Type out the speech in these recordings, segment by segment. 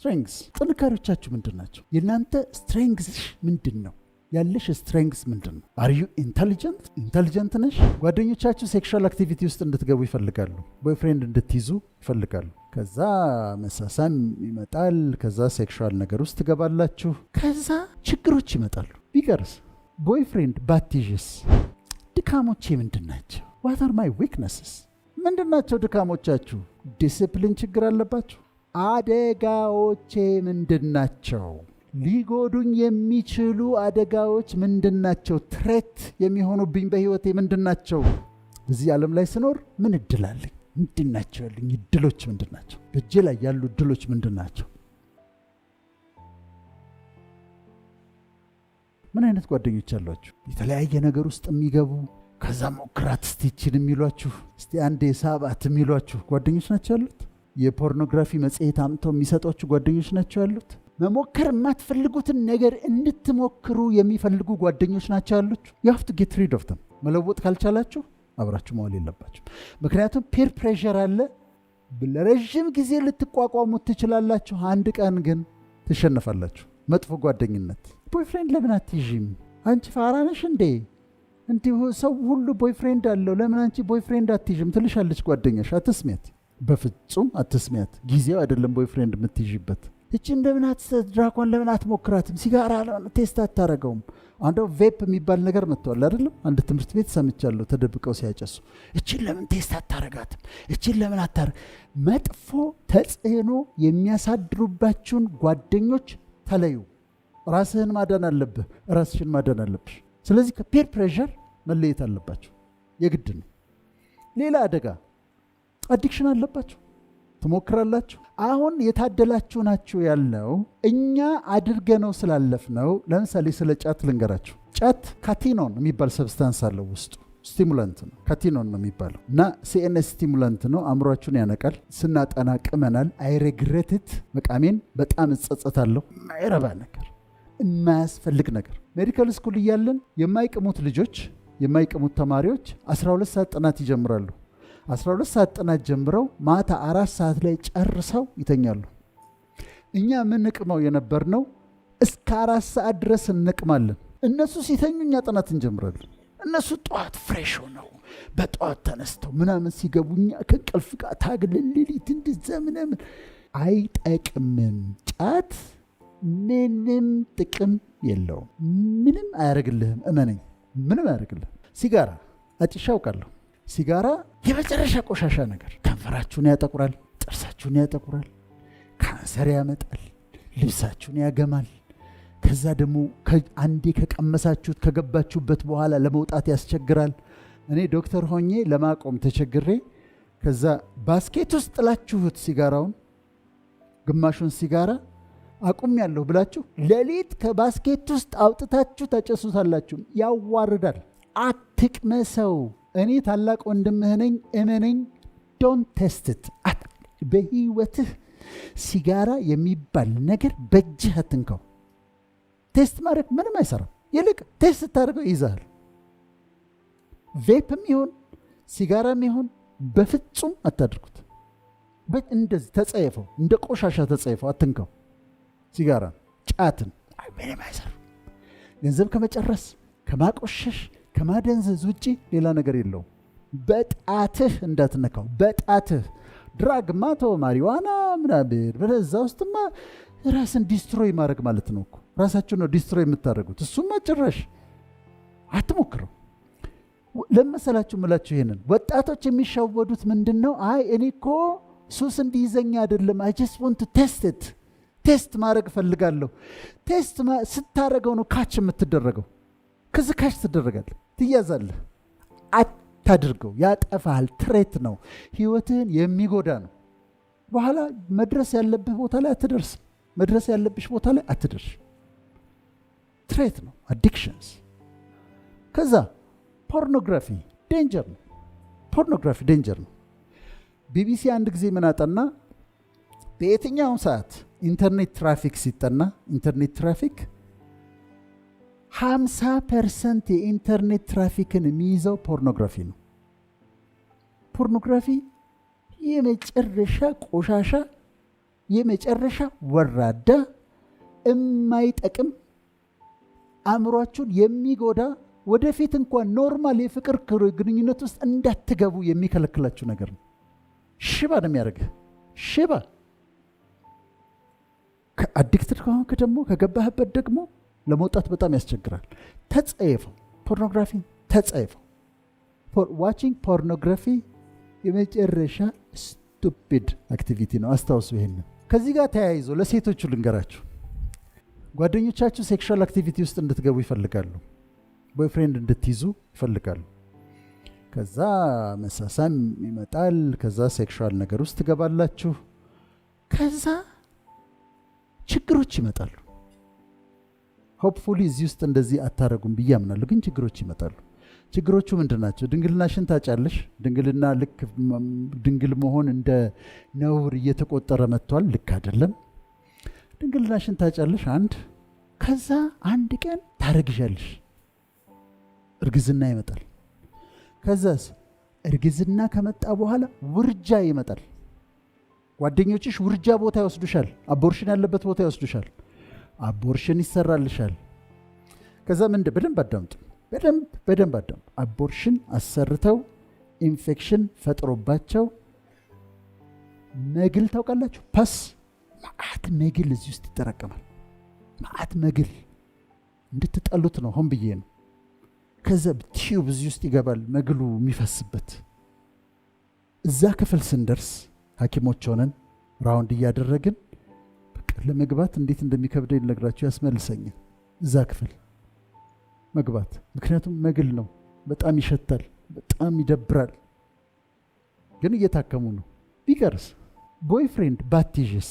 strengths ጥንካሬዎቻችሁ ምንድናቸው? የናንተ strengths ምንድነው? ያለሽ strengths ምንድነው? are you intelligent ነሽ? ጓደኞቻችሁ ሴክሹዋል አክቲቪቲ ውስጥ እንድትገቡ ይፈልጋሉ፣ ቦይፍሬንድ እንድትይዙ ይፈልጋሉ። ከዛ መሳሳም ይመጣል፣ ከዛ ሴክሹዋል ነገር ውስጥ ትገባላችሁ፣ ከዛ ችግሮች ይመጣሉ። ቢቀርስ ቦይፍሬንድ ባትይዥስ? ድካሞቼ ምንድናቸው? what are my weaknesses? ምንድናቸው ድካሞቻችሁ? ዲሲፕሊን ችግር አለባችሁ? አደጋዎቼ ምንድናቸው? ሊጎዱኝ የሚችሉ አደጋዎች ምንድናቸው? ትሬት የሚሆኑብኝ በህይወቴ ምንድናቸው? በዚህ ዓለም ላይ ስኖር ምን እድላለኝ? ምንድናቸው ያሉኝ እድሎች ምንድናቸው? በእጄ ላይ ያሉ እድሎች ምንድናቸው? ምን አይነት ጓደኞች አሏችሁ? የተለያየ ነገር ውስጥ የሚገቡ ከዛ ሞክራት ስቲችን የሚሏችሁ፣ እስቲ አንዴ ሳባት የሚሏችሁ ጓደኞች ናቸው ያሉት? የፖርኖግራፊ መጽሔት አምጥተው የሚሰጧችሁ ጓደኞች ናቸው ያሉት? መሞከር የማትፈልጉትን ነገር እንድትሞክሩ የሚፈልጉ ጓደኞች ናቸው ያሉት? you have to get rid of them። መለወጥ ካልቻላችሁ አብራችሁ መዋል የለባችሁ። ምክንያቱም ፒር ፕሬሸር አለ። ለረጅም ጊዜ ልትቋቋሙት ትችላላችሁ፣ አንድ ቀን ግን ትሸነፋላችሁ። መጥፎ ጓደኝነት። ቦይፍሬንድ ለምን አትይዥም? አንቺ ፋራ ነሽ እንዴ? እንዲሁ ሰው ሁሉ ቦይፍሬንድ አለው፣ ለምን አንቺ ቦይፍሬንድ አትይዥም ትልሻለች ጓደኛሽ። አትስሚያት፣ በፍጹም አትስሚያት። ጊዜው አይደለም ቦይፍሬንድ የምትይዥበት። እቺን ለምን ድራኳን ለምን አትሞክራትም? ሲጋራ ቴስት አታረገውም? አንደው ቬፕ የሚባል ነገር መጥቷል አይደለም? አንድ ትምህርት ቤት ሰምቻለሁ፣ ተደብቀው ሲያጨሱ። እቺን ለምን ቴስት አታረጋትም? እቺን ለምን መጥፎ ተጽዕኖ የሚያሳድሩባችሁን ጓደኞች ተለዩ። ራስህን ማዳን አለብህ፣ ራስሽን ማዳን አለብሽ። ስለዚህ ከፒር ፕሬሸር መለየት አለባችሁ፣ የግድ ነው። ሌላ አደጋ አዲክሽን አለባችሁ፣ ትሞክራላችሁ። አሁን የታደላችሁ ናችሁ ያለው እኛ አድርገነው ስላለፍነው። ለምሳሌ ስለ ጫት ልንገራችሁ። ጫት ካቲኖን የሚባል ሰብስታንስ አለው ውስጡ፣ ስቲሙላንት ነው። ካቲኖን ነው የሚባለው እና ሲኤንኤስ ስቲሙላንት ነው። አእምሯችሁን ያነቃል። ስናጠና ቅመናል። አይሬግሬትት መቃሜን በጣም እጸጸታለሁ። ማይረባ ነገር፣ የማያስፈልግ ነገር። ሜዲካል ስኩል እያለን የማይቅሙት ልጆች፣ የማይቅሙት ተማሪዎች 12 ሰዓት ጥናት ይጀምራሉ። 12 ሰዓት ጥናት ጀምረው ማታ 4 ሰዓት ላይ ጨርሰው ይተኛሉ። እኛ የምንቅመው የነበርነው እስከ 4 ሰዓት ድረስ እንቅማለን። እነሱ ሲተኙ እኛ ጥናት እንጀምራለን። እነሱ ጠዋት ፍሬሽ ሆነው በጠዋት ተነስተው ምናምን ሲገቡ እኛ ከእንቅልፍ ጋር ታግለን ሌሊት እንደዛ ምናምን። አይጠቅምም። ጫት ምንም ጥቅም የለውም። ምንም አያደርግልህም። እመነኝ፣ ምንም አያደርግልህም። ሲጋራ አጭሻ አውቃለሁ። ሲጋራ የመጨረሻ ቆሻሻ ነገር። ከንፈራችሁን ያጠቁራል፣ ጥርሳችሁን ያጠቁራል፣ ካንሰር ያመጣል፣ ልብሳችሁን ያገማል። ከዛ ደግሞ አንዴ ከቀመሳችሁት ከገባችሁበት በኋላ ለመውጣት ያስቸግራል። እኔ ዶክተር ሆኜ ለማቆም ተቸግሬ ከዛ ባስኬት ውስጥ ጥላችሁት ሲጋራውን ግማሹን ሲጋራ አቁም ያለሁ ብላችሁ ሌሊት ከባስኬት ውስጥ አውጥታችሁ ታጨሱታላችሁ። ያዋርዳል። አትቅመሰው። እኔ ታላቅ ወንድምህ ነኝ፣ እመነኝ። ዶንት ቴስት ኢት። በህይወትህ ሲጋራ የሚባል ነገር በእጅህ አትንካው። ቴስት ማድረግ ምንም አይሰራም። ይልቅ ቴስት ታደርገው ይዛል። ቬፕም ይሁን ሲጋራም ይሁን በፍጹም አታድርጉት። እንደዚህ ተጸየፈው፣ እንደ ቆሻሻ ተጸየፈው፣ አትንካው። ሲጋራ ጫትን ምንም አይሰራም። ገንዘብ ከመጨረስ ከማቆሸሽ ከማደንዘዝ ውጪ ሌላ ነገር የለውም። በጣትህ እንዳትነካው። በጣትህ ድራግ ማቶ ማሪዋና ምናምን በዛ ውስጥማ ራስን ዲስትሮይ ማድረግ ማለት ነው እኮ። ራሳችሁ ነው ዲስትሮይ የምታደርጉት። እሱማ ጭራሽ አትሞክረው። ለመሰላችሁ ምላችሁ ይሄንን ወጣቶች የሚሻወዱት ምንድነው? አይ እኔ እኮ ሱስ እንዲይዘኝ አይደለም፣ አይ ጀስት ዋንት ቱ ቴስት ኢት። ቴስት ማድረግ ፈልጋለሁ። ቴስት ስታደርገው ነው ካች የምትደረገው። ከዚህ ካች ትደረጋለህ፣ ትያዛለህ። አታድርገው፣ ያጠፋሃል። ትሬት ነው፣ ህይወትህን የሚጎዳ ነው። በኋላ መድረስ ያለብህ ቦታ ላይ አትደርስም። መድረስ ያለብሽ ቦታ ላይ አትደርሽ። ትሬት ነው፣ አዲክሽንስ። ከዛ ፖርኖግራፊ ዴንጀር ነው። ፖርኖግራፊ ዴንጀር ነው። ቢቢሲ አንድ ጊዜ ምን አጠና? በየትኛውም ሰዓት ኢንተርኔት ትራፊክ ሲጠና ኢንተርኔት ትራፊክ 50% የኢንተርኔት ትራፊክን የሚይዘው ፖርኖግራፊ ነው። ፖርኖግራፊ የመጨረሻ ቆሻሻ የመጨረሻ ወራዳ የማይጠቅም አእምሯችሁን የሚጎዳ ወደፊት እንኳን ኖርማል የፍቅር ግንኙነት ውስጥ እንዳትገቡ የሚከለክላችሁ ነገር ነው። ሽባ ነው የሚያደርግህ። ሽባ ከአዲክትድ ከሆንክ ደግሞ ከገባህበት ደግሞ ለመውጣት በጣም ያስቸግራል። ተጸየፈው። ፖርኖግራፊ ተጸየፈው። ዋቺንግ ፖርኖግራፊ የመጨረሻ ስቱፒድ አክቲቪቲ ነው። አስታውሱ ይሄንን። ከዚህ ጋር ተያይዞ ለሴቶቹ ልንገራችሁ። ጓደኞቻችሁ ሴክሹዋል አክቲቪቲ ውስጥ እንድትገቡ ይፈልጋሉ። ቦይፍሬንድ እንድትይዙ ይፈልጋሉ። ከዛ መሳሳም ይመጣል። ከዛ ሴክሹዋል ነገር ውስጥ ትገባላችሁ። ከዛ ችግሮች ይመጣሉ። ሆፕፉሊ እዚህ ውስጥ እንደዚህ አታረጉም ብዬ አምናለሁ፣ ግን ችግሮች ይመጣሉ። ችግሮቹ ምንድን ናቸው? ድንግልናሽን ታጫለሽ። ድንግልና ልክ ድንግል መሆን እንደ ነውር እየተቆጠረ መጥቷል። ልክ አይደለም። ድንግልናሽን ታጫለሽ አንድ። ከዛ አንድ ቀን ታረግዣለሽ። እርግዝና ይመጣል። ከዛስ እርግዝና ከመጣ በኋላ ውርጃ ይመጣል። ጓደኞችሽ ውርጃ ቦታ ይወስዱሻል። አቦርሽን ያለበት ቦታ ይወስዱሻል። አቦርሽን ይሰራልሻል። ከዛ በደንብ አዳምጡ። በደንብ አዳምጡ። አቦርሽን አሰርተው ኢንፌክሽን ፈጥሮባቸው መግል ታውቃላችሁ? ፓስ ማአት መግል እዚህ ውስጥ ይጠራቀማል። ማአት መግል እንድትጠሉት ነው፣ ሆን ብዬ ነው። ከዛ ቲዩብ እዚህ ውስጥ ይገባል፣ መግሉ የሚፈስበት። እዛ ክፍል ስንደርስ ሐኪሞች ሆነን ራውንድ እያደረግን በቃ ለመግባት እንዴት እንደሚከብደኝ ልነግራችሁ ያስመልሰኛል። እዛ ክፍል መግባት፣ ምክንያቱም መግል ነው፣ በጣም ይሸታል፣ በጣም ይደብራል። ግን እየታከሙ ነው። ቢቀርስ ቦይፍሬንድ ባትይዥስ?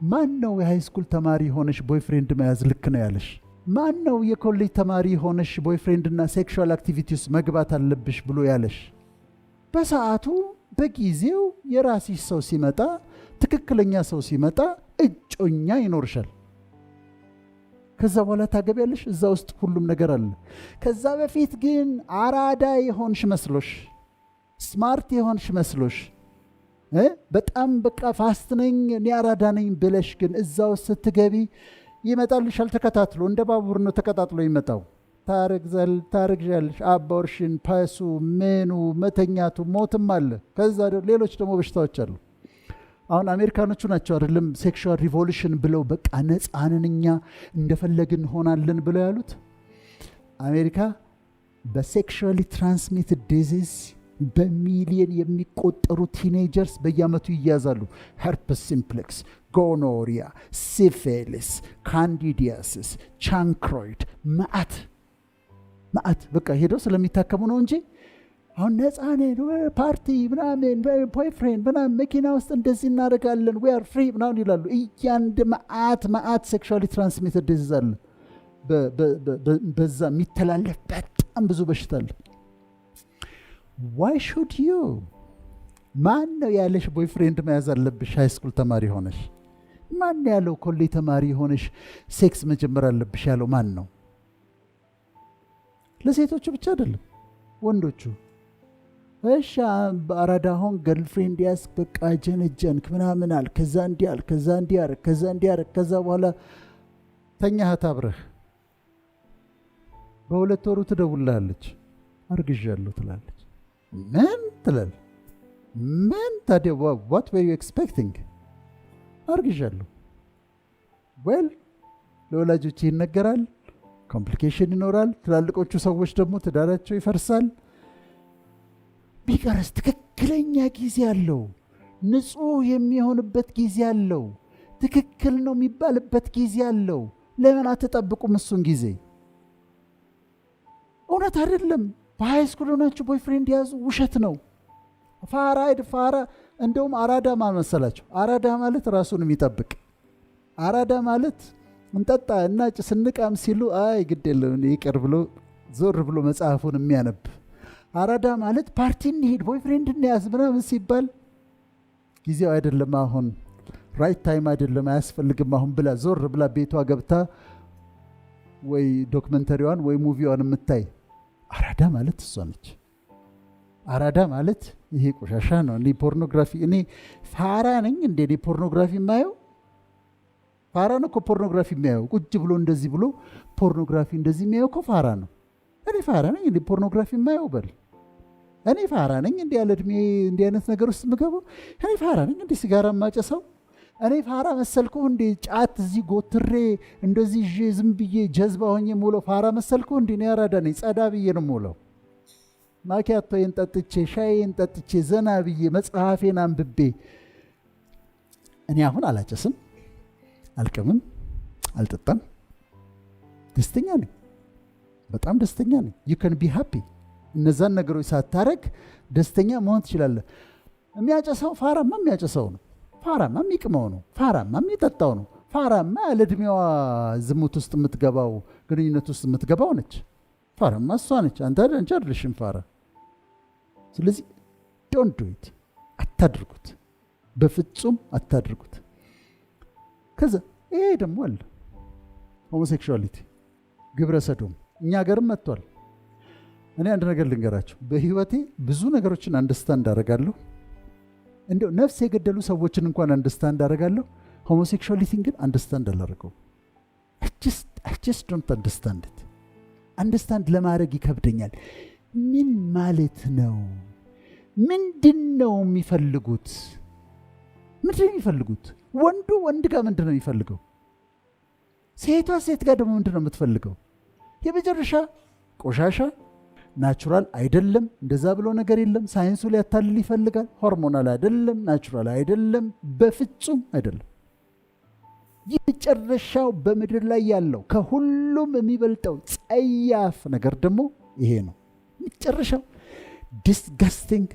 ማን ነው የሃይስኩል ተማሪ ሆነሽ ቦይፍሬንድ መያዝ ልክ ነው ያለሽ? ማን ነው የኮሌጅ ተማሪ ሆነሽ ቦይፍሬንድና ሴክሹዋል አክቲቪቲስ መግባት አለብሽ ብሎ ያለሽ? በሰዓቱ በጊዜው የራስሽ ሰው ሲመጣ፣ ትክክለኛ ሰው ሲመጣ እጮኛ ይኖርሻል። ከዛ በኋላ ታገቢያለሽ። እዛ ውስጥ ሁሉም ነገር አለ። ከዛ በፊት ግን አራዳ የሆንሽ መስሎሽ፣ ስማርት የሆንሽ መስሎሽ፣ በጣም በቃ ፋስት ነኝ እኔ አራዳ ነኝ ብለሽ ግን እዛ ውስጥ ስትገቢ ይመጣልሻል ተከታትሎ። እንደ ባቡር ነው ተቀጣጥሎ ይመጣው። ታረግዣለሽ። አቦርሽን፣ ፓሱ፣ ሜኑ፣ መተኛቱ፣ ሞትም አለ። ከዛ ሌሎች ደግሞ በሽታዎች አሉ። አሁን አሜሪካኖቹ ናቸው አይደለም ሴክሹዋል ሪቮሉሽን ብለው በቃ ነፃንን እኛ እንደፈለግን ሆናለን ብለው ያሉት። አሜሪካ በሴክሹዋሊ ትራንስሚትድ ዲዚዝ በሚሊየን የሚቆጠሩ ቲኔጀርስ በየዓመቱ ይያዛሉ። ሄርፐስ ሲምፕሌክስ፣ ጎኖሪያ፣ ሲፊሊስ፣ ካንዲዲያሲስ፣ ቻንክሮይድ፣ መዓት በቃ ሄደው ስለሚታከሙ ነው እንጂ አሁን ነፃኔን ፓርቲ ምናምን ቦይፍሬንድ ምናምን መኪና ውስጥ እንደዚህ እናደርጋለን we are free ምናምን ይላሉ። እያንድ መዓት ሴክሹዋሊ ትራንስሚትድ ዲዚዝ አለ። በዛ የሚተላለፍ በጣም ብዙ በሽታ አለ። why should you? ማን ነው ያለሽ ቦይፍሬንድ መያዝ አለብሽ ሃይስኩል ተማሪ ሆነሽ? ማን ያለው ኮሌጅ ተማሪ ሆነሽ ሴክስ መጀመር አለብሽ ያለው ማን ነው? ለሴቶቹ ብቻ አይደለም ወንዶቹ። እሺ አራዳ ሆን ገርልፍሬንድ ያስ በቃ ጀነጀንክ ምናምን አል፣ ከዛ እንዲያል፣ ከዛ እንዲያር፣ ከዛ እንዲያር፣ ከዛ በኋላ ተኛሃት አብረህ። በሁለት ወሩ ትደውላለች አርግዣለሁ ትላለች። ምን ትላል? ምን ታዲያ what were you expecting? አርግዣለሁ። well ለወላጆች ይነገራል፣ ኮምፕሊኬሽን ይኖራል። ትላልቆቹ ሰዎች ደግሞ ትዳራቸው ይፈርሳል። ቢቀርስ ትክክለኛ ጊዜ አለው። ንጹህ የሚሆንበት ጊዜ አለው። ትክክል ነው የሚባልበት ጊዜ አለው። ለምን አትጠብቁም እሱን ጊዜ? እውነት አይደለም። በሃይስኩል ሆናችሁ ቦይፍሬንድ ያዙ፣ ውሸት ነው። ፋራ እንደውም አራዳ መሰላችሁ? አራዳ ማለት ራሱን የሚጠብቅ አራዳ ማለት እንጠጣ እና ስንቃም ሲሉ አይ ግድ የለም ይቅር ብሎ ዞር ብሎ መጽሐፉን የሚያነብ አራዳ ማለት ፓርቲ እንሂድ ቦይፍሬንድ እንያዝ ምናምን ሲባል ጊዜው አይደለም አሁን ራይት ታይም አይደለም አያስፈልግም አሁን ብላ ዞር ብላ ቤቷ ገብታ ወይ ዶክመንተሪዋን ወይ ሙቪዋን የምታይ አራዳ ማለት እሷ ነች። አራዳ ማለት ይሄ ቆሻሻ ነው። እኔ ፖርኖግራፊ እኔ ፋራ ነኝ እንዴ? እኔ ፖርኖግራፊ የማየው ፋራ ነው እኮ ፖርኖግራፊ የሚያየው ቁጭ ብሎ እንደዚህ ብሎ ፖርኖግራፊ እንደዚህ የሚያየው እኮ ፋራ ነው። እኔ ፋራ ነኝ እንዴ ፖርኖግራፊ የማየው? በል እኔ ፋራ ነኝ እንዴ? ያለ እድሜ እንዲህ አይነት ነገር ውስጥ የምገባው? እኔ ፋራ ነኝ እንዴ? ሲጋራ ማጨሰው? እኔ ፋራ መሰልኩ እንዴ? ጫት እዚህ ጎትሬ እንደዚህ ይዤ ዝም ብዬ ጀዝባ ሆኜ የምውለው ፋራ መሰልኩ እንዴ? እኔ አራዳ ነኝ። ጸዳ ብዬ ነው የምውለው። ማኪያቶዬን ጠጥቼ ሻዬን ጠጥቼ ዘና ብዬ መጽሐፌን አንብቤ። እኔ አሁን አላጨስም፣ አልቅምም፣ አልጠጣም። ደስተኛ ነኝ፣ በጣም ደስተኛ ነኝ። you can be happy። እነዛን ነገሮች ሳታረግ ደስተኛ መሆን ትችላለህ። የሚያጨሰው ፋራማ የሚያጨሰው ነው። ፋራማ የሚቅመው ነው። ፋራማ የሚጠጣው ነው። ፋራማ ያለ ዕድሜዋ ዝሙት ውስጥ የምትገባው ግንኙነት ውስጥ የምትገባው ነች። ፋራማ እሷ ነች። አንተ አይደለሽም ፋራ። ስለዚህ ዶንት ዱ ኢት፣ አታድርጉት፣ በፍጹም አታድርጉት። ከዛ ይሄ ደግሞ አለ ሆሞሴክሹዋሊቲ፣ ግብረ ሰዶም እኛ ሀገርም መጥቷል። እኔ አንድ ነገር ልንገራችሁ፣ በህይወቴ ብዙ ነገሮችን አንደርስታንድ አደርጋለሁ። እንደው ነፍስ የገደሉ ሰዎችን እንኳን አንደርስታንድ አደርጋለሁ። ሆሞሴክሹዋሊቲን ግን አንደርስታንድ አላደርገውም። I just don't understand it። አንደርስታንድ ለማድረግ ይከብደኛል። ምን ማለት ነው? ምንድን ነው የሚፈልጉት? ምንድን ነው የሚፈልጉት? ወንዱ ወንድ ጋር ምንድን ነው የሚፈልገው? ሴቷ ሴት ጋር ደግሞ ምንድን ነው የምትፈልገው? የመጨረሻ ቆሻሻ ናቹራል አይደለም። እንደዛ ብሎ ነገር የለም። ሳይንሱ ሊያታልል ይፈልጋል። ሆርሞናል አይደለም፣ ናቹራል አይደለም፣ በፍጹም አይደለም። የመጨረሻው በምድር ላይ ያለው ከሁሉም የሚበልጠው ጸያፍ ነገር ደግሞ ይሄ ነው። መጨረሻው ዲስጋስቲንግ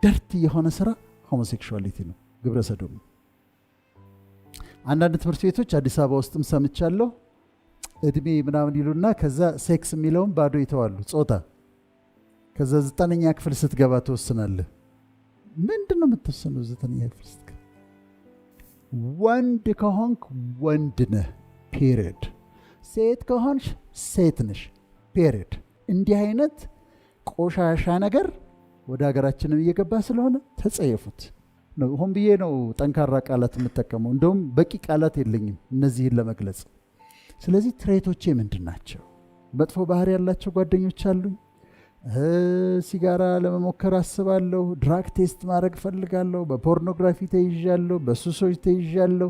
ደርቲ የሆነ ስራ ሆሞሴክሹዋሊቲ ነው፣ ግብረ ሰዶም። አንዳንድ ትምህርት ቤቶች አዲስ አበባ ውስጥም ሰምቻለሁ፣ እድሜ ምናምን ይሉና ከዛ ሴክስ የሚለውን ባዶ ይተዋሉ፣ ጾታ። ከዛ 9ኛ ክፍል ስትገባ ትወስናለህ። ምንድን ነው የምትወስነው? 9ኛ ክፍል ስትገባ ወንድ ከሆንክ ወንድ ነህ፣ ፔሪድ። ሴት ከሆንሽ ሴት ነሽ፣ ፔሪድ። እንዲህ አይነት ቆሻሻ ነገር ወደ ሀገራችንም እየገባ ስለሆነ ተጸየፉት። ሆን ብዬ ነው ጠንካራ ቃላት የምጠቀመው። እንደውም በቂ ቃላት የለኝም እነዚህን ለመግለጽ። ስለዚህ ትሬቶቼ ምንድን ናቸው? መጥፎ ባህሪ ያላቸው ጓደኞች አሉኝ። ሲጋራ ለመሞከር አስባለሁ። ድራግ ቴስት ማድረግ ፈልጋለሁ። በፖርኖግራፊ ተይዣለሁ። በሱሶች ተይዣለሁ።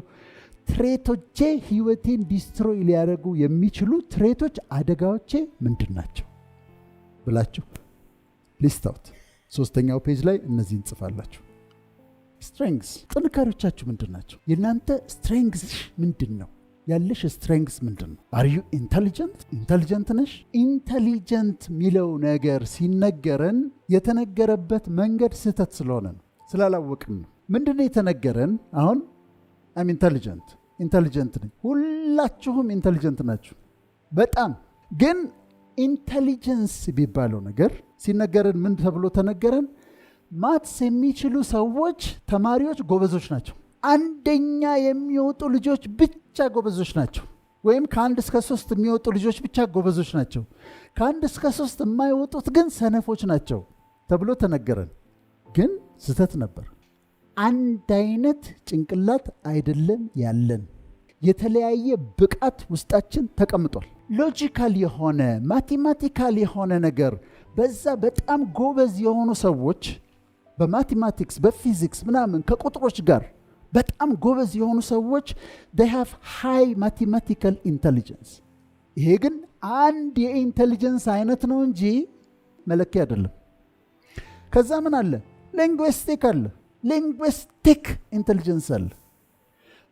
ትሬቶቼ ህይወቴን ዲስትሮይ ሊያደርጉ የሚችሉ ትሬቶች፣ አደጋዎቼ ምንድን ናቸው ብላችሁ ሊስት አውት። 3ኛው ፔጅ ላይ እነዚህን ጽፋላችሁ። ስትሬንግስ፣ ጥንካሬዎቻችሁ ምንድን ናቸው? የእናንተ ስትሬንግስ ምንድን ነው? ያለሽ ስትሬንግስ ምንድን ነው? አር ዩ ኢንተሊጀንት? ኢንተሊጀንት ነሽ? ኢንተሊጀንት የሚለው ነገር ሲነገረን የተነገረበት መንገድ ስህተት ስለሆነ ነው፣ ስላላወቅን ነው። ምንድን ነው የተነገረን? አሁን አም ኢንተሊጀንት ነኝ። ሁላችሁም ኢንተሊጀንት ናችሁ በጣም። ግን ኢንተሊጀንስ ቢባለው ነገር ሲነገረን ምን ተብሎ ተነገረን? ማትስ የሚችሉ ሰዎች፣ ተማሪዎች ጎበዞች ናቸው። 1ኛ የሚወጡ ልጆች ብቻ ጎበዞች ናቸው። ወይም ከ1 እስከ 3 የሚወጡ ልጆች ብቻ ጎበዞች ናቸው። ከ1 እስከ 3 የማይወጡት ግን ሰነፎች ናቸው ተብሎ ተነገረን። ግን ስህተት ነበር። አንድ አይነት ጭንቅላት አይደለም ያለን። የተለያየ ብቃት ውስጣችን ተቀምጧል። ሎጂካል የሆነ ማቴማቲካል የሆነ ነገር በዛ በጣም ጎበዝ የሆኑ ሰዎች በማቴማቲክስ በፊዚክስ ምናምን ከቁጥሮች ጋር በጣም ጎበዝ የሆኑ ሰዎች they have high mathematical intelligence። ይሄ ግን አንድ የኢንቴሊጀንስ አይነት ነው እንጂ መለኪያ አይደለም። ከዛ ምን አለ? ሊንግዊስቲክ አለ። ሊንግዊስቲክ ኢንቴሊጀንስ አለ።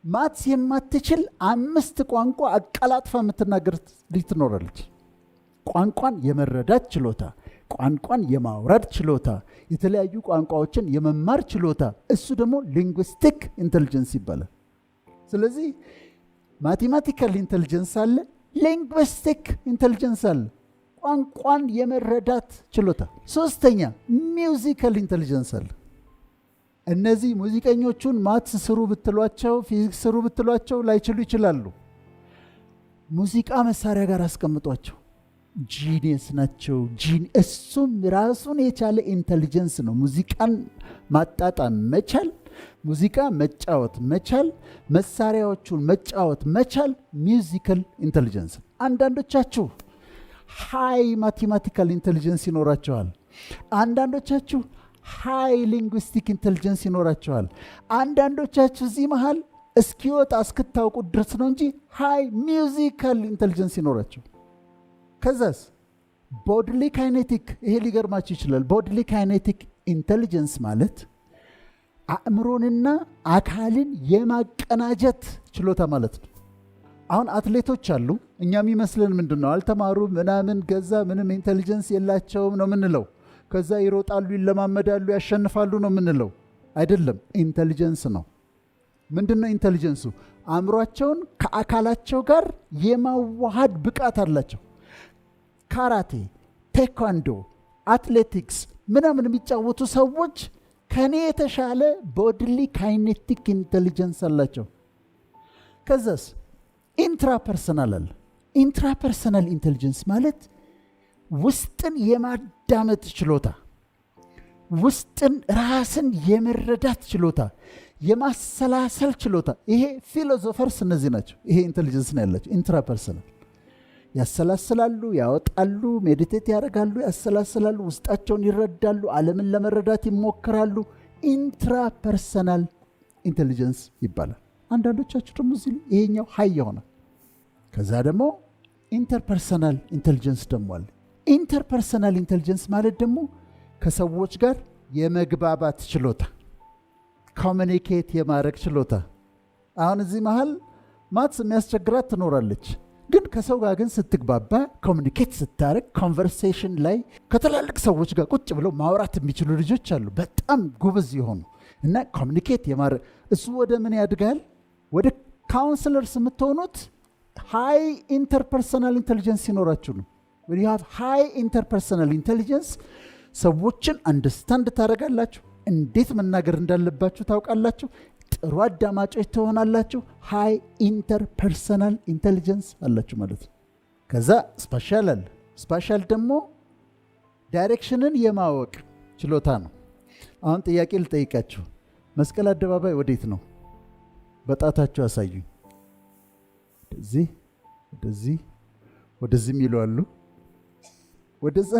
ማትስ የማትችል 5 ቋንቋ አቀላጥፋ የምትናገር ልጅ ትኖራለች። ቋንቋን የመረዳት ችሎታ፣ ቋንቋን የማውረድ ችሎታ፣ የተለያዩ ቋንቋዎችን የመማር ችሎታ፣ እሱ ደግሞ ሊንግዊስቲክ ኢንቴሊጀንስ ይባላል። ስለዚህ ማቴማቲካል ኢንቴሊጀንስ አለ፣ ሊንግዊስቲክ ኢንቴሊጀንስ አለ፣ ቋንቋን የመረዳት ችሎታ። 3ኛ ሚውዚካል ኢንቴሊጀንስ አለ። እነዚህ ሙዚቀኞቹን ማትስ ስሩ ብትሏቸው፣ ፊዚክስ ስሩ ብትሏቸው ላይችሉ ይችላሉ። ሙዚቃ መሳሪያ ጋር አስቀምጧቸው። ጂኒየስ ናቸው። እሱም ራሱን የቻለ ኢንቴሊጀንስ ነው። ሙዚቃን ማጣጣም መቻል፣ ሙዚቃ መጫወት መቻል፣ መሳሪያዎቹን መጫወት መቻል ሚውዚካል ኢንቴሊጀንስ። አንዳንዶቻችሁ ሃይ ማቴማቲካል ኢንቴሊጀንስ ይኖራቸዋል። አንዳንዶቻችሁ ሃይ ሊንጉስቲክ ኢንቴሊጀንስ ይኖራቸዋል። አንዳንዶቻችሁ እዚህ መሃል እስኪወጣ እስክታውቁ ድረስ ነው እንጂ ሃይ ሚውዚካል ኢንቴሊጀንስ ይኖራቸው። ከዛስ ቦድሊ ካይኔቲክ፣ ይሄ ሊገርማችሁ ይችላል። ቦድሊ ካይኔቲክ ኢንቴሊጀንስ ማለት አእምሮንና አካልን የማቀናጀት ችሎታ ማለት ነው። አሁን አትሌቶች አሉ። እኛ የሚመስለን ምንድን ነው? አልተማሩ ምናምን ገዛ ምንም ኢንቴሊጀንስ የላቸውም ነው ምንለው። ከዛ ይሮጣሉ፣ ይለማመዳሉ፣ ያሸንፋሉ ነው ምንለው። አይደለም፣ ኢንቴሊጀንስ ነው። ምንድን ነው ኢንቴሊጀንሱ? አእምሯቸውን ከአካላቸው ጋር የማዋሃድ ብቃት አላቸው። ካራቴ፣ ቴኳንዶ፣ አትሌቲክስ ምናምን የሚጫወቱ ሰዎች ከኔ የተሻለ ቦድሊ ካይኔቲክ ኢንቴሊጀንስ አላቸው። ከዛስ ኢንትራፐርሰናል አለ። ኢንትራፐርሰናል ኢንቴሊጀንስ ማለት ውስጥን የማዳመጥ ችሎታ፣ ውስጥን ራስን የመረዳት ችሎታ፣ የማሰላሰል ችሎታ። ይሄ ፊሎዞፈርስ እነዚህ ናቸው። ይሄ ኢንቴሊጀንስ ነው ያላቸው። ኢንትራፐርሰናል ያሰላስላሉ፣ ያወጣሉ፣ ሜዲቴት ያደርጋሉ፣ ያሰላስላሉ፣ ውስጣቸውን ይረዳሉ፣ ዓለምን ለመረዳት ይሞክራሉ። ኢንትራፐርሰናል ኢንቴሊጀንስ ይባላል። አንዳንዶቻችሁ ደግሞ እዚህ ይሄኛው ሃይ ይሆናል። ከዛ ደግሞ ኢንተርፐርሰናል ኢንቴሊጀንስ ደግሞ አለ። ኢንተርፐርሰናል ኢንቴሊጀንስ ማለት ደግሞ ከሰዎች ጋር የመግባባት ችሎታ፣ ኮሚኒኬት የማድረግ ችሎታ። አሁን እዚህ መሃል ማትስ የሚያስቸግራት ትኖራለች። ግን ከሰው ጋር ግን ስትግባባ ኮሚኒኬት ስታረግ ኮንቨርሴሽን ላይ ከትላልቅ ሰዎች ጋር ቁጭ ብለው ማውራት የሚችሉ ልጆች አሉ፣ በጣም ጎበዝ የሆኑ እና ኮሚኒኬት የማድረግ እሱ ወደ ምን ያድጋል? ወደ ካውንስለርስ የምትሆኑት ሃይ ኢንተርፐርሰናል ኢንቴሊጀንስ ሲኖራችሁ ነው። when you have high interpersonal intelligence ሰዎችን አንደርስታንድ ታደርጋላችሁ፣ እንዴት መናገር እንዳለባችሁ ታውቃላችሁ፣ ጥሩ አዳማጮች ትሆናላችሁ። ሃይ ኢንተርፐርሰናል ኢንቴሊጀንስ አላችሁ ማለት ነው። ከዛ ስፓሻል አለ። ስፓሻል ደግሞ ዳይሬክሽንን የማወቅ ችሎታ ነው። አሁን ጥያቄ ልጠይቃችሁ። መስቀል አደባባይ ወዴት ነው? በጣታችሁ አሳዩኝ። ወደዚህ ወደዚህ ወደዚህ የሚሉ አሉ፣ ወደዛ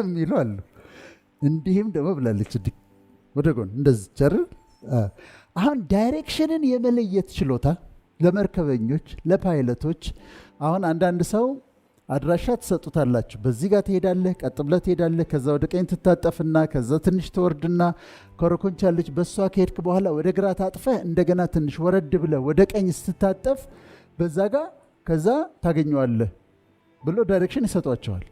የሚሉ አሉ። እንዲህም ደግሞ ብላለች ወደ ጎን እንደዚህ ቸር። አሁን ዳይሬክሽንን የመለየት ችሎታ ለመርከበኞች፣ ለፓይለቶች። አሁን አንዳንድ ሰው አድራሻ ትሰጡታላችሁ። በዚህ ጋር ትሄዳለህ፣ ቀጥ ብለህ ትሄዳለህ፣ ከዛ ወደ ቀኝ ትታጠፍና ከዛ ትንሽ ትወርድና ኮረኮንች አለች፣ በሷ ከሄድክ በኋላ ወደ ግራ ታጥፈህ እንደገና ትንሽ ወረድ ብለህ ወደ ቀኝ ስትታጠፍ በዛ ጋር ከዛ ታገኘዋለህ ብሎ ዳይሬክሽን ይሰጧቸዋል።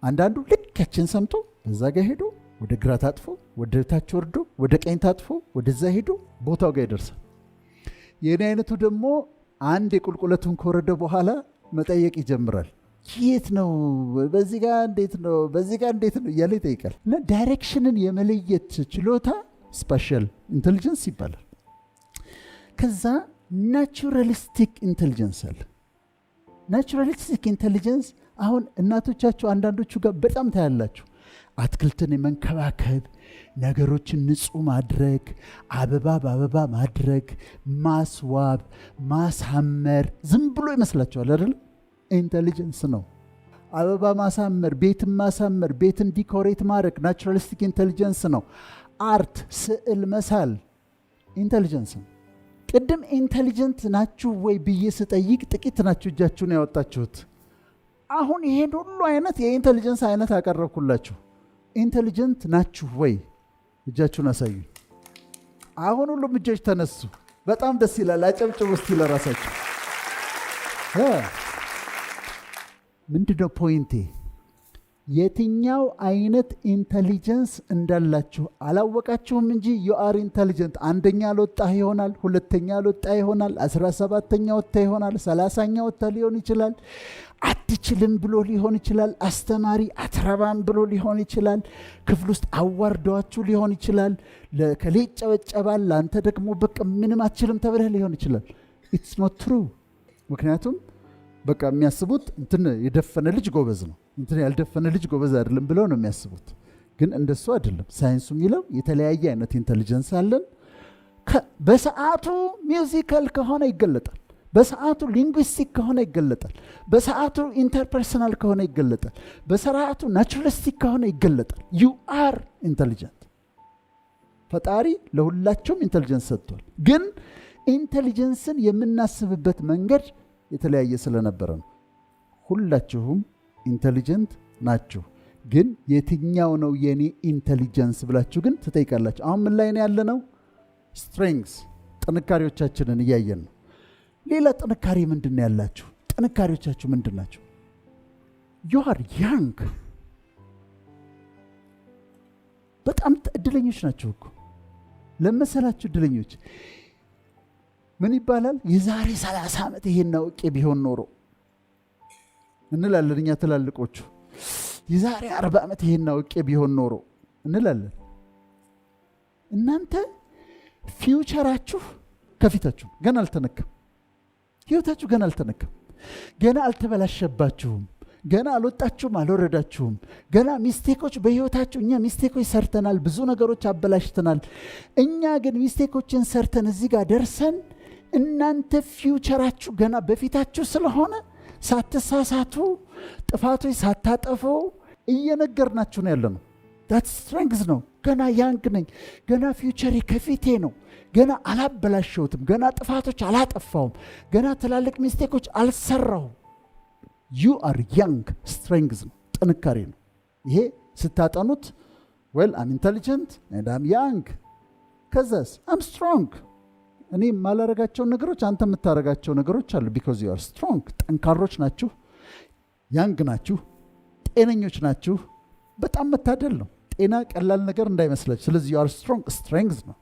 አንዳንዱ ልክ ያችን ሰምቶ በዛ ጋር ሄዶ ወደ ግራ ታጥፎ ወደ ታች ወርዶ ወደ ቀኝ ታጥፎ ወደዛ ሄዶ ቦታው ጋር ይደርሳል። የኔ አይነቱ ደግሞ አንድ የቁልቁለቱን ከወረደ በኋላ መጠየቅ ይጀምራል። የት ነው? በዚህ ጋር እንዴት ነው? በዚህ ጋር እንዴት ነው እያለ ይጠይቃል። እና ዳይሬክሽንን የመለየት ችሎታ ስፓሻል ኢንቴሊጀንስ ይባላል። ከዛ ናቹራሊስቲክ ኢንቴሊጀንስ አለ። ናቹራሊስቲክ ኢንቴሊጀንስ አሁን እናቶቻችሁ አንዳንዶቹ ጋር በጣም ታያላችሁ። አትክልትን የመንከባከብ፣ ነገሮችን ንጹህ ማድረግ፣ አበባ በአበባ ማድረግ፣ ማስዋብ፣ ማሳመር ዝም ብሎ ይመስላችኋል አይደል? ኢንቴሊጀንስ ነው። አበባ ማሳመር፣ ቤትን ማሳመር፣ ቤትን ዲኮሬት ማድረግ ናቹራሊስቲክ ኢንቴሊጀንስ ነው። አርት፣ ስዕል መሳል ኢንቴሊጀንስ ነው። ቅድም ኢንቴሊጀንት ናችሁ ወይ ብዬ ስጠይቅ ጥቂት ናችሁ እጃችሁን ያወጣችሁት። አሁን ይሄን ሁሉ አይነት የኢንቴሊጀንስ አይነት አቀረብኩላችሁ። ኢንቴሊጀንት ናችሁ ወይ? እጃችሁን አሳዩ። አሁን ሁሉም እጆች ተነሱ። በጣም ደስ ይላል። አጨብጭቡ እስቲ ለራሳችሁ። ምንድነው ፖይንቴ? የትኛው አይነት ኢንቴሊጀንስ እንዳላችሁ አላወቃችሁም እንጂ you are intelligent። አንደኛ አልወጣህ ይሆናል፣ ሁለተኛ አልወጣህ ይሆናል፣ 17ኛ ወጣ ይሆናል፣ 30ኛ ወጣ ሊሆን ይችላል። አትችልም ብሎ ሊሆን ይችላል። አስተማሪ አትረባም ብሎ ሊሆን ይችላል። ክፍል ውስጥ አዋርዷችሁ ሊሆን ይችላል። ለከሌ ጨበጨባል፣ አንተ ደግሞ በቃ ምንም አትችልም ተብለህ ሊሆን ይችላል። it's not true። ምክንያቱም በቃ የሚያስቡት እንትን የደፈነ ልጅ ጎበዝ ነው፣ እንትን ያልደፈነ ልጅ ጎበዝ አይደለም ብለው ነው የሚያስቡት። ግን እንደሱ አይደለም። ሳይንሱ የሚለው የተለያየ አይነት ኢንተሊጀንስ አለን። በሰዓቱ ሚውዚካል ከሆነ ይገለጣል፣ በሰዓቱ ሊንጉስቲክ ከሆነ ይገለጣል፣ በሰዓቱ ኢንተርፐርሰናል ከሆነ ይገለጣል፣ በሰዓቱ ናቹራሊስቲክ ከሆነ ይገለጣል። ዩ አር ኢንተሊጀንት። ፈጣሪ ለሁላቸውም ኢንተሊጀንስ ሰጥቷል። ግን ኢንተሊጀንስን የምናስብበት መንገድ የተለያየ ስለነበረ ነው። ሁላችሁም ኢንተሊጀንት ናችሁ። ግን የትኛው ነው የኔ ኢንተሊጀንስ ብላችሁ ግን ትጠይቃላችሁ። አሁን ምን ላይ ነው ያለ ነው? ስትሬንግስ፣ ጥንካሬዎቻችንን እያየን ነው። ሌላ ጥንካሬ ምንድን ነው ያላችሁ? ጥንካሬዎቻችሁ ምንድን ናቸው? ዩ አር ያንግ። በጣም እድለኞች ናቸው እኮ። ለመሰላችሁ እድለኞች ምን ይባላል? የዛሬ 30 ዓመት ይሄን አውቄ ቢሆን ኖሮ እንላለን እኛ ትላልቆቹ። የዛሬ 40 ዓመት ይሄን አውቄ ቢሆን ኖሮ እንላለን። እናንተ ፊውቸራችሁ ከፊታችሁ ገና አልተነካም። ህይወታችሁ ገና አልተነካም። ገና አልተበላሸባችሁም። ገና አልወጣችሁም፣ አልወረዳችሁም። ገና ሚስቴኮች በህይወታችሁ፣ እኛ ሚስቴኮች ሰርተናል፣ ብዙ ነገሮች አበላሽተናል። እኛ ግን ሚስቴኮችን ሰርተን እዚህ ጋር ደርሰን እናንተ ፊውቸራችሁ ገና በፊታችሁ ስለሆነ ሳትሳሳቱ፣ ጥፋቶች ሳታጠፉ እየነገርናችሁ ነው ያለ ነው። ዳት ስትሬንግዝ ነው። ገና ያንግ ነኝ፣ ገና ፊውቸሬ ከፊቴ ነው፣ ገና አላበላሸሁትም፣ ገና ጥፋቶች አላጠፋውም፣ ገና ትላልቅ ሚስቴኮች አልሰራሁም። ዩ አር ያንግ። ስትሬንግዝ ነው፣ ጥንካሬ ነው። ይሄ ስታጠኑት ዌል አም ኢንቴሊጀንት ኤንድ አም ያንግ፣ ከዛስ አም ስትሮንግ። እኔ የማላረጋቸው ነገሮች አንተ የምታረጋቸው ነገሮች አሉ። ቢኮዝ ዩ አር ስትሮንግ። ጠንካሮች ናችሁ፣ ያንግ ናችሁ፣ ጤነኞች ናችሁ። በጣም መታደል ነው። ጤና ቀላል ነገር እንዳይመስላችሁ። ስለዚህ ዩ አር ስትሮንግ። ስትሬንግዝ ነው።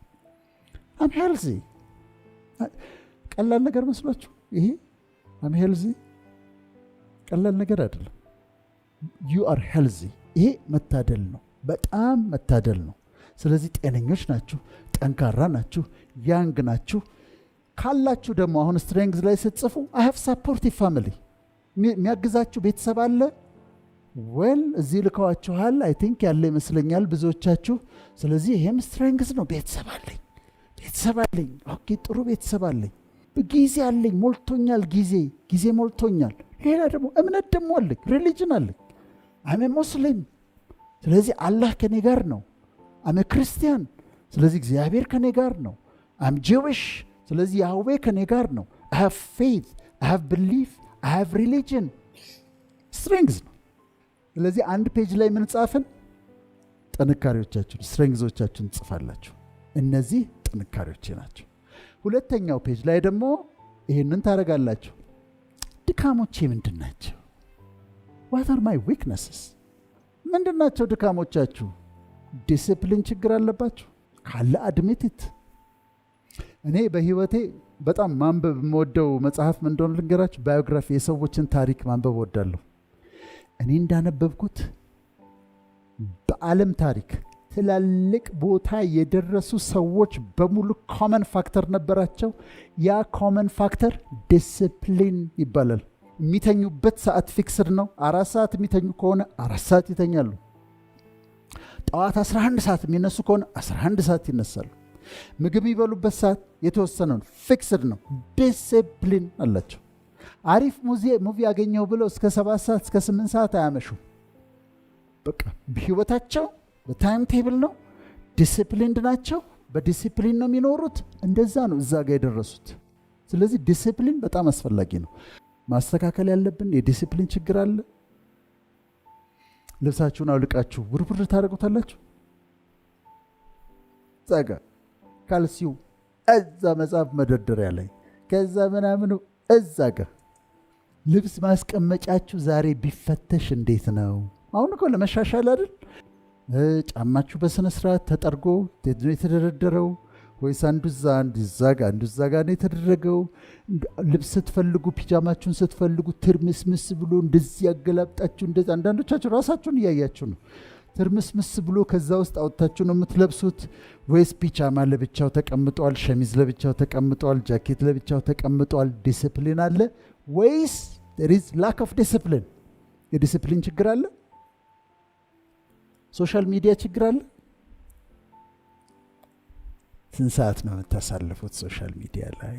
አም ሄልዚ። ቀላል ነገር መስላችሁ? ይሄ አም ሄልዚ ቀላል ነገር አይደለም። ዩ አር ሄልዚ። ይሄ መታደል ነው፣ በጣም መታደል ነው። ስለዚህ ጤነኞች ናችሁ፣ ጠንካራ ናችሁ፣ ያንግ ናችሁ። ካላችሁ ደግሞ አሁን ስትሬንግዝ ላይ ስትጽፉ አይ ሃቭ ሰፖርቲቭ ፋሚሊ፣ የሚያግዛችሁ ቤተሰብ አለ። ዌል እዚህ ልከዋችኋል። አይ ቲንክ ያለ ይመስለኛል ብዙዎቻችሁ። ስለዚህ ይሄም ስትሬንግዝ ነው። ቤተሰብ አለኝ። ኦኬ፣ ጥሩ ቤተሰብ አለኝ። ጊዜ አለኝ፣ ሞልቶኛል። ጊዜ ሞልቶኛል። ሌላ ደግሞ እምነት ደግሞ አለኝ፣ ሪሊጅን አለኝ። አሜ ሙስሊም፣ ስለዚህ አላህ ከኔ ጋር ነው። አሜ ክርስቲያን፣ ስለዚህ እግዚአብሔር ከኔ ጋር ነው። አም ጂዊሽ፣ ስለዚህ ያህዌ ከኔ ጋር ነው። አይ ሃቭ ፌት፣ አይ ሃቭ ቢሊፍ፣ አይ ሃቭ ሪሊጅን። ስትሬንግዝ ነው። ስለዚህ አንድ ፔጅ ላይ ምን ጻፍን? ጥንካሬዎቻችሁን፣ ስትሬንግዞቻችሁን ጽፋላችሁ። እነዚህ ጥንካሬዎቼ ናቸው። ሁለተኛው ፔጅ ላይ ደግሞ ይሄንን ታረጋላችሁ። ድካሞቼ ምንድን ናቸው? what are my weaknesses? ምንድን ናቸው ድካሞቻችሁ? ዲሲፕሊን ችግር አለባችሁ ካለ አድሚት። እኔ በህይወቴ በጣም ማንበብ የምወደው መጽሐፍ ምን እንደሆነ ልንገራችሁ። ባዮግራፊ፣ የሰዎችን ታሪክ ማንበብ ወዳለሁ። እኔ እንዳነበብኩት በዓለም ታሪክ ትላልቅ ቦታ የደረሱ ሰዎች በሙሉ ኮመን ፋክተር ነበራቸው። ያ ኮመን ፋክተር ዲሲፕሊን ይባላል። የሚተኙበት ሰዓት ፊክስድ ነው። 4 ሰዓት የሚተኙ ከሆነ 4 ሰዓት ይተኛሉ። ጠዋት 11 ሰዓት የሚነሱ ከሆነ 11 ሰዓት ይነሳሉ። ምግብ የሚበሉበት ሰዓት የተወሰነ ነው፣ ፊክስድ ነው። ዲሲፕሊን አላቸው። አሪፍ ሙቪ ያገኘው ብለው እስከ 7 ሰዓት እስከ 8 ሰዓት አያመሹ። በቃ ህይወታቸው በታይም ቴብል ነው። ዲሲፕሊንድ ናቸው። በዲሲፕሊን ነው የሚኖሩት። እንደዛ ነው እዛ ጋር የደረሱት። ስለዚህ ዲሲፕሊን በጣም አስፈላጊ ነው። ማስተካከል ያለብን የዲሲፕሊን ችግር አለ። ልብሳችሁን አውልቃችሁ ውርውር ታደርጉታላችሁ። ዛጋ ካልሲው እዛ መጽሐፍ መደርደሪያ ላይ ከዛ ምናምኑ እዛ ጋር ልብስ ማስቀመጫችሁ ዛሬ ቢፈተሽ እንዴት ነው? አሁን እኮ ለመሻሻል አይደል? ጫማችሁ በስነ ስርዓት ተጠርጎ የተደረደረው ወይስ አንዱ እዛ ጋር ነው የተደረገው? ልብስ ስትፈልጉ ፒጃማችሁን ስትፈልጉ ትርምስምስ ብሎ እንደዚህ ያገላብጣችሁ፣ እንደዚህ አንዳንዶቻችሁ ራሳችሁን እያያችሁ ነው። ትርምስምስ ብሎ ከዛ ውስጥ አውጥታችሁ ነው የምትለብሱት? ወይስ ፒጃማ ለብቻው ተቀምጧል፣ ሸሚዝ ለብቻው ተቀምጧል፣ ጃኬት ለብቻው ተቀምጧል? ዲሲፕሊን አለ ወይስ there is lack of discipline። የዲሲፕሊን ችግር አለ። ሶሻል ሚዲያ ችግር አለ። ስንት ሰዓት ነው የምታሳልፉት ሶሻል ሚዲያ ላይ?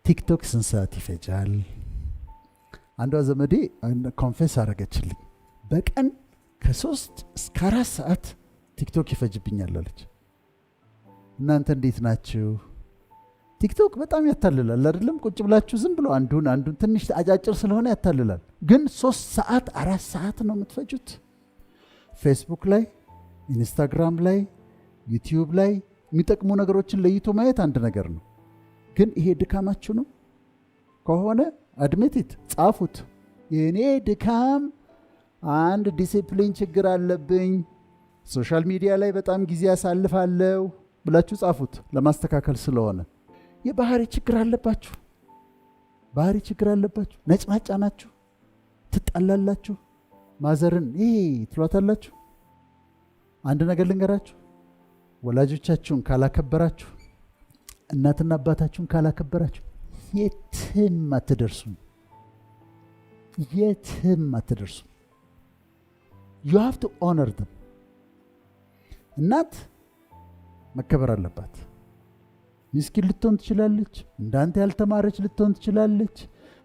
ቲክቶክ ስንት ሰዓት ይፈጃል? አንዷ ዘመዴ ኮንፌስ አረገችልኝ። በቀን ከ3 እስከ 4 ሰዓት ቲክቶክ ይፈጅብኛል አለች። እናንተ እንዴት ናችሁ? ቲክቶክ በጣም ያታልላል አይደለም? ቁጭ ብላችሁ ዝም ብሎ አንዱን ትንሽ አጫጭር ስለሆነ ያታልላል። ግን 3 ሰዓት 4 ሰዓት ነው የምትፈጁት። ፌስቡክ ላይ፣ ኢንስታግራም ላይ፣ ዩቲዩብ ላይ የሚጠቅሙ ነገሮችን ለይቶ ማየት አንድ ነገር ነው። ግን ይሄ ድካማችሁ ነው ከሆነ አድሚት ጻፉት። የኔ ድካም አንድ ዲሲፕሊን ችግር አለብኝ፣ ሶሻል ሚዲያ ላይ በጣም ጊዜ ያሳልፋለሁ ብላችሁ ጻፉት። ለማስተካከል ስለሆነ የባህሪ ችግር አለባችሁ። ባህሪ ችግር አለባችሁ። ነጭናጫ ናችሁ፣ ትጣላላችሁ። ማዘርን ትሏታላችሁ። አንድ ነገር ልንገራችሁ፣ ወላጆቻችሁን ካላከበራችሁ፣ እናትና አባታችሁን ካላከበራችሁ የትም አትደርሱም። የትም አትደርሱም። you have to honor them። እናት መከበር አለባት። ምስኪን ልትሆን ትችላለች፣ እንዳንተ ያልተማረች ልትሆን ትችላለች፣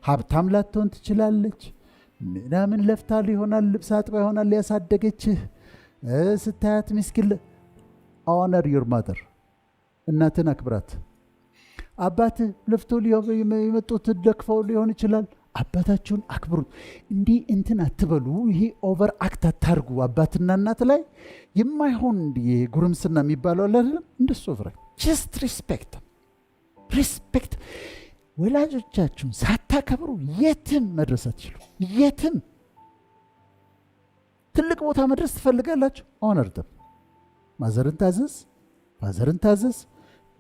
ሀብታም ላትሆን ትችላለች። ምናምን ለፍታ ይሆናል፣ ልብስ አጥባ ይሆናል ያሳደገችህ። ስታያት ምስኪን honor your mother። እናትን አክብራት። አባትህ ለፍቶ የመጡት ደክፈው ሊሆን ይችላል። አባታችሁን አክብሩት። እንዲህ እንትን አትበሉ። ይሄ ኦቨር አክት አታርጉ። አባትና እናት ላይ የማይሆን እንዲህ ጉርምስና የሚባለው አለ አይደለም? እንደሱ ኦቨር just respect። ወላጆቻችሁን ሳታከብሩ የትም መድረስ አትችሉ። የትም ትልቅ ቦታ መድረስ ትፈልጋላችሁ፣ ኦነር ደም። ማዘርን ታዘዝ፣ ፋዘርን ታዘዝ፣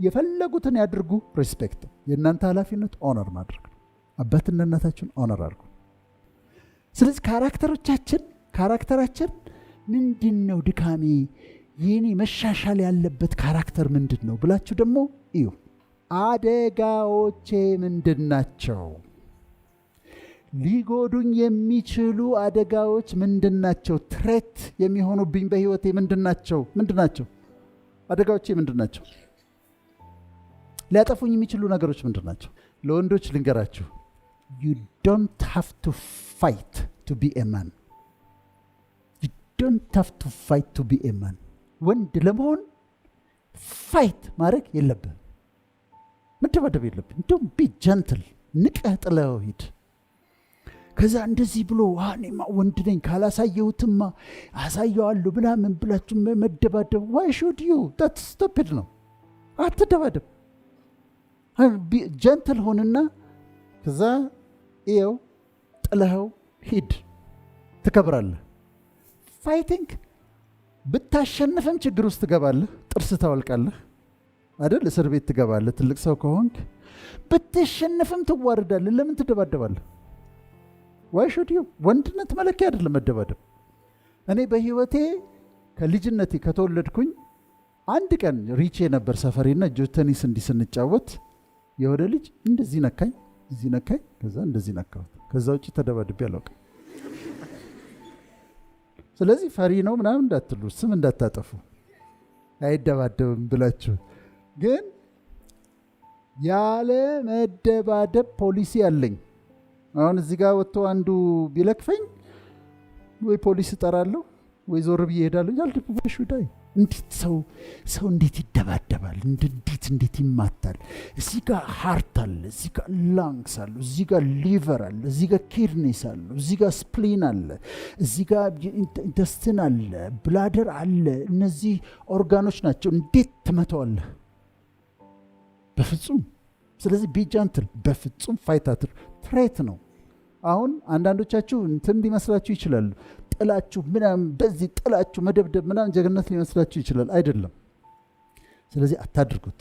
የፈለጉትን ያድርጉ። ሪስፔክት። የእናንተ ኃላፊነት ኦነር ማድረግ ነው። አባትና እናታችሁን ኦነር አድርጉ። ስለዚህ ካራክተራችን ምንድን ነው? ድካሜ የኔ መሻሻል ያለበት ካራክተር ምንድን ነው ብላችሁ ደግሞ እዩ። አደጋዎቼ ምንድን ናቸው? ሊጎዱኝ የሚችሉ አደጋዎች ምንድን ናቸው? ትሬት የሚሆኑብኝ በህይወቴ ምንድን ናቸው? አደጋዎቼ ምንድን ናቸው? ሊያጠፉኝ የሚችሉ ነገሮች ምንድን ናቸው? ለወንዶች ልንገራችሁ፣ you don't have to fight to be a man። you don't have to fight to be a man። ወንድ ለመሆን ፋይት ማድረግ የለብህም፣ መደባደብ የለብህም። don't be gentle። ንቀህ ጥለው ሂድ። ከዛ እንደዚህ ብሎ እኔማ ወንድ ነኝ ካላሳየሁትማ አሳየዋለሁ ምናምን ብላችሁ መደባደብ። why should you? that's stupid ነው። አትደባደብ። ጀንትል ሆንና ከዛ ይኸው ጥለኸው ሂድ፣ ትከብራለህ። ፋይቲንግ ብታሸንፍም ችግር ውስጥ ትገባለህ፣ ጥርስ ታወልቃለህ አይደል? እስር ቤት ትገባለህ ትልቅ ሰው ከሆንክ። ብትሸንፍም ትዋርዳለህ። ለምን ትደባደባለህ? ዋይ ሹድ ዩ? ወንድነት መለኪያ አይደለም መደባደብ። እኔ በህይወቴ ከልጅነቴ ከተወለድኩኝ አንድ ቀን ሪቼ ነበር ሰፈሬና ጆተኒስ እንዲህ ስንጫወት የወደ ልጅ እንደዚህ ነካኝ፣ እዚህ ነካኝ፣ ከዛ እንደዚህ ነካሁት። ከዛ ውጭ ተደባድቤ አላውቅም። ስለዚህ ፈሪ ነው ምናምን እንዳትሉ፣ ስም እንዳታጠፉ፣ አይደባደብም ብላችሁ። ግን ያለ መደባደብ ፖሊሲ አለኝ። አሁን እዚህ ጋር ወጥቶ አንዱ ቢለክፈኝ ወይ ፖሊስ እጠራለሁ ወይ ዞር ብዬ እሄዳለሁ። ያልደብበሽ ዳይ እንዴት ሰው እንዴት ይደባደባል? እንዴት ይማታል? እዚህ ጋር ሃርት አለ፣ እዚህ ጋር ላንግስ አለ፣ እዚህ ጋር ሊቨር አለ፣ እዚህ ጋር ኪድኒስ አለ፣ እዚህ ጋር ስፕሊን አለ፣ እዚህ ጋር ኢንተስቲን አለ፣ ብላደር አለ። እነዚህ ኦርጋኖች ናቸው። እንዴት ትመተዋለህ? በፍጹም። ስለዚህ ቢጃንትል፣ በፍጹም ፋይታትር ትሬት ነው። አሁን አንዳንዶቻችሁ እንትን ሊመስላችሁ ይችላል። ጥላችሁ ምናምን በዚህ ጥላችሁ መደብደብ ምናምን ጀግነት ሊመስላችሁ ይችላል። አይደለም። ስለዚህ አታድርጉት።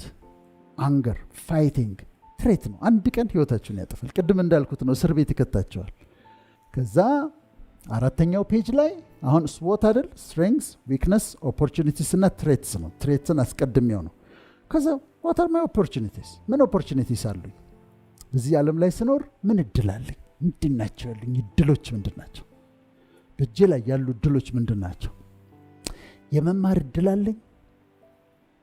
አንገር ፋይቲንግ ትሬት ነው። አንድ ቀን ህይወታችሁን ያጠፋል። ቅድም እንዳልኩት ነው፣ እስር ቤት ይከታቸዋል። ከዛ 4ኛው ፔጅ ላይ አሁን ስዎት አይደል? ስትሬንግስ፣ ዊክነስ፣ ኦፖርቹኒቲስ እና ትሬትስ ነው። ትሬትስን አስቀድሜው ነው። ከዛ what are my opportunities? ምን ኦፖርቹኒቲስ አሉኝ? በዚህ ዓለም ላይ ስኖር ምን እድል አለኝ? ምንድን ናቸው ያሉኝ እድሎች? ምንድን ናቸው? በእጄ ላይ ያሉ እድሎች ምንድን ናቸው? የመማር እድል አለኝ።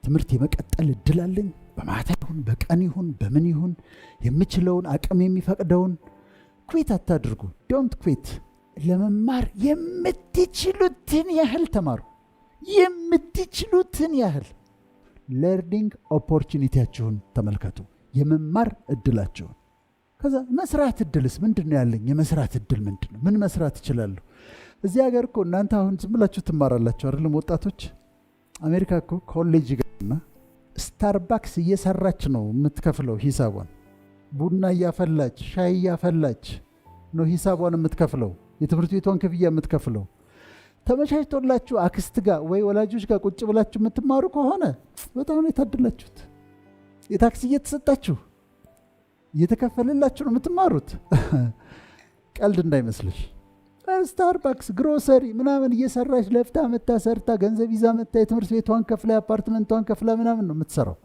ትምህርት የመቀጠል እድል አለኝ። በማታ ይሁን በቀን ይሁን በምን ይሁን የምችለውን አቅም የሚፈቅደውን ኩዊት አታድርጉ። ዶንት ኩዊት። ለመማር የምትችሉትን ያህል ተማሩ። የምትችሉትን ያህል ለርኒንግ ኦፖርቹኒቲያችሁን ተመልከቱ። የመማር እድላችሁን። ከዛ መስራት እድልስ ምንድን ነው ያለኝ? የመስራት እድል ምንድን ነው? ምን መስራት እችላለሁ? እዚህ ሀገር እኮ እናንተ አሁን ዝም ብላችሁ ትማራላችሁ አይደለም? ወጣቶች አሜሪካ እኮ ኮሌጅ ገና ስታርባክስ እየሰራች ነው የምትከፍለው ሂሳቧን። ቡና እያፈላች ሻይ እያፈላች ነው ሂሳቧን የምትከፍለው፣ የትምህርት ቤቷን ክፍያ የምትከፍለው። ተመቻችቶላችሁ አክስት ጋር ወይ ወላጆች ጋር ቁጭ ብላችሁ የምትማሩ ከሆነ በጣም ነው የታደላችሁት። የታክሲ እየተሰጣችሁ እየተከፈለላችሁ ነው የምትማሩት። ቀልድ እንዳይመስልሽ። ስታርባክስ ግሮሰሪ ምናምን እየሰራች ለፍታ መታ ሰርታ ገንዘብ ይዛ መታ የትምህርት ቤቷን ከፍላ አፓርትመንቷን ከፍላ ምናምን ነው የምትሰራው።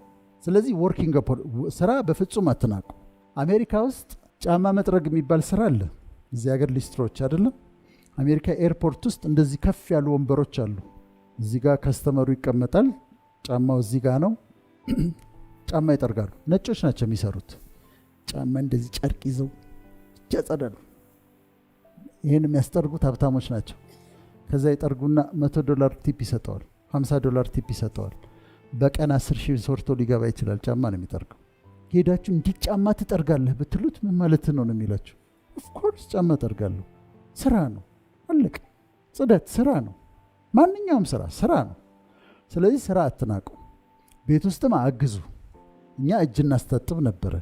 ስለዚህ ወርኪንግ ስራ በፍጹም አትናቁ። አሜሪካ ውስጥ ጫማ መጥረግ የሚባል ስራ አለ። እዚህ ሀገር ሊስትሮች አይደለም። አሜሪካ ኤርፖርት ውስጥ እንደዚህ ከፍ ያሉ ወንበሮች አሉ። እዚህ ጋር ከስተመሩ ይቀመጣል፣ ጫማው እዚህ ጋር ነው። ጫማ ይጠርጋሉ። ነጮች ናቸው የሚሰሩት። ጫማ እንደዚህ ጨርቅ ይዘው ያጸዳሉ። ይህን የሚያስጠርጉት ሀብታሞች ናቸው። ከዛ ይጠርጉና $100 ቲፕ ይሰጠዋል፣ $50 ቲፕ ይሰጠዋል። በቀን 10,000 ሰርቶ ሊገባ ይችላል። ጫማ ነው የሚጠርገው። ሄዳችሁ እንዲህ ጫማ ትጠርጋለህ ብትሉት ምን ማለት ነው የሚላችሁ? ኦፍኮርስ ጫማ ጠርጋለሁ። ስራ ነው፣ አለቀ። ጽዳት ስራ ነው። ማንኛውም ስራ ነው። ስለዚህ ስራ አትናቁ። ቤት ውስጥም አግዙ። እኛ እጅ እናስታጥብ ነበረ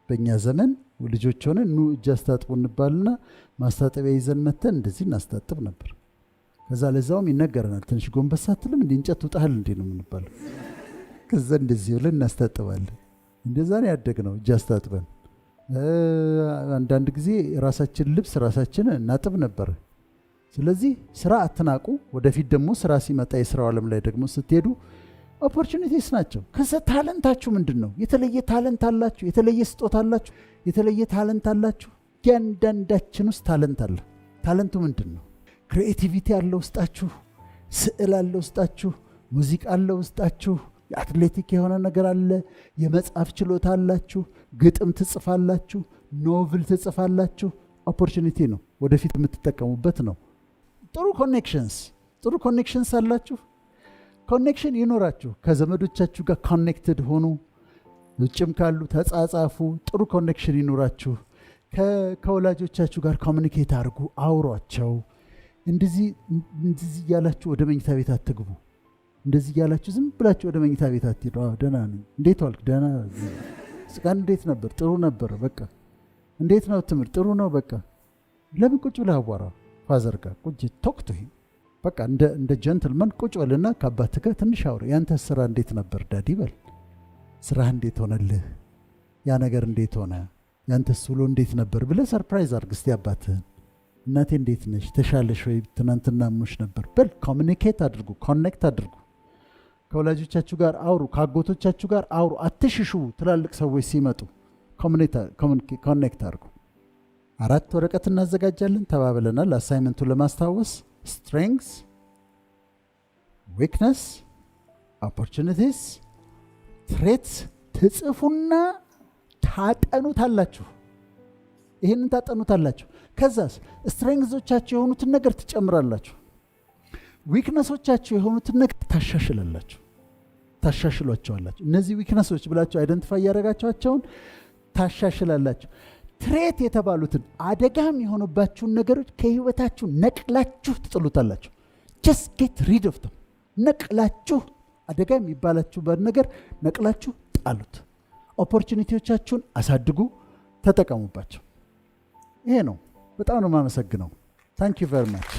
በእኛ ዘመን። ልጆች ሆነን ኑ እጅ አስታጥቡ እንባልና ማስታጠቢያ ይዘን መተን እንደዚህ እናስታጥብ ነበር። ከዛ ለዛውም ይነገረናል፣ ትንሽ ጎንበስ አትልም እንዴ እንጨት ውጣል እንዴ ነው የምንባለው። ከዛ እንደዚህ ብለን እናስታጥባለን። እንደዛ ነው ያደግነው፣ እጅ አስታጥበን። አንዳንድ ጊዜ ራሳችን ልብስ ራሳችን እናጥብ ነበር። ስለዚህ ስራ አትናቁ። ወደፊት ደግሞ ስራ ሲመጣ የስራው ዓለም ላይ ደግሞ ስትሄዱ ኦፖርቹኒቲስ ናቸው። ከዛ ታለንታችሁ ምንድን ነው? የተለየ ታለንት አላችሁ፣ የተለየ ስጦታ አላችሁ፣ የተለየ ታለንት አላችሁ። እያንዳንዳችን ውስጥ ታለንት አለ። ታለንቱ ምንድን ነው? ክሪኤቲቪቲ አለ ውስጣችሁ፣ ስዕል አለ ውስጣችሁ፣ ሙዚቃ አለ ውስጣችሁ፣ የአትሌቲክ የሆነ ነገር አለ፣ የመጻፍ ችሎታ አላችሁ፣ ግጥም ትጽፋላችሁ፣ ኖቭል ትጽፋላችሁ። ኦፖርቹኒቲ ነው፣ ወደፊት የምትጠቀሙበት ነው። ጥሩ ኮኔክሽንስ አላችሁ። ኮኔክሽን ይኖራችሁ። ከዘመዶቻችሁ ጋር ኮኔክትድ ሆኑ። ውጭም ካሉ ተጻጻፉ። ጥሩ ኮኔክሽን ይኖራችሁ። ከወላጆቻችሁ ጋር ኮሚኒኬት አድርጉ፣ አውሯቸው። እንደዚህ እያላችሁ ወደ መኝታ ቤት አትግቡ። እንደዚህ እያላችሁ ዝም ብላችሁ ወደ መኝታ ቤት አትሄዱ። ደህና ነኝ፣ እንዴት ዋልክ? ደህና። ስቃን እንዴት ነበር? ጥሩ ነበር። በቃ እንዴት ነው ትምህርት? ጥሩ ነው። በቃ ለምን ቁጭ ብለህ አዋራ ፋዘር ጋር ቁጭ ቶክ ቱ ሂም። በቃ እንደ ጀንትልመን ቁጭ በልና ከአባትህ ጋር ትንሽ አውራ። ያንተ ስራ እንዴት ነበር ዳዲ በል። ስራህ እንዴት ሆነልህ? ያ ነገር እንዴት ሆነ? ያንተስ ውሎ እንዴት ነበር ብለህ ሰርፕራይዝ አድርግ እስቲ አባትህን። እናቴ እንዴት ነሽ? ተሻለሽ ወይ? ትናንትና ሙሽ ነበር በል። ኮሚኒኬት አድርጉ፣ ኮኔክት አድርጉ። ከወላጆቻችሁ ጋር አውሩ፣ ከአጎቶቻችሁ ጋር አውሩ። አትሽሹ። ትላልቅ ሰዎች ሲመጡ ኮኔክት አድርጉ። 4 ወረቀት እናዘጋጃለን ተባብለናል። አሳይመንቱ ለማስታወስ strengths, weakness, opportunities, threats ትጽፉና ታጠኑታላችሁ። ይሄንን ታጠኑታላችሁ። ከዛስ ስትሬንግዞቻችሁ የሆኑትን ነገር ትጨምራላችሁ። ዊክነሶቻችሁ የሆኑትን ነገር ታሻሽሏቸዋላችሁ። እነዚህ ዊክነሶች ብላችሁ አይደንቲፋይ ያደረጋችኋቸውን ታሻሽላላችሁ። ትሬት የተባሉትን አደጋም የሆኑባችሁን ነገሮች ከህይወታችሁ ነቅላችሁ ትጥሉታላችሁ። just get rid of them። ነቅላችሁ አደጋ የሚባላችሁበት ነገር ነቅላችሁ ጣሉት። ኦፖርቹኒቲዎቻችሁን አሳድጉ፣ ተጠቀሙባቸው። ይሄ ነው። በጣም ነው የማመሰግነው። ታንክ ዩ ቨሪ ማች።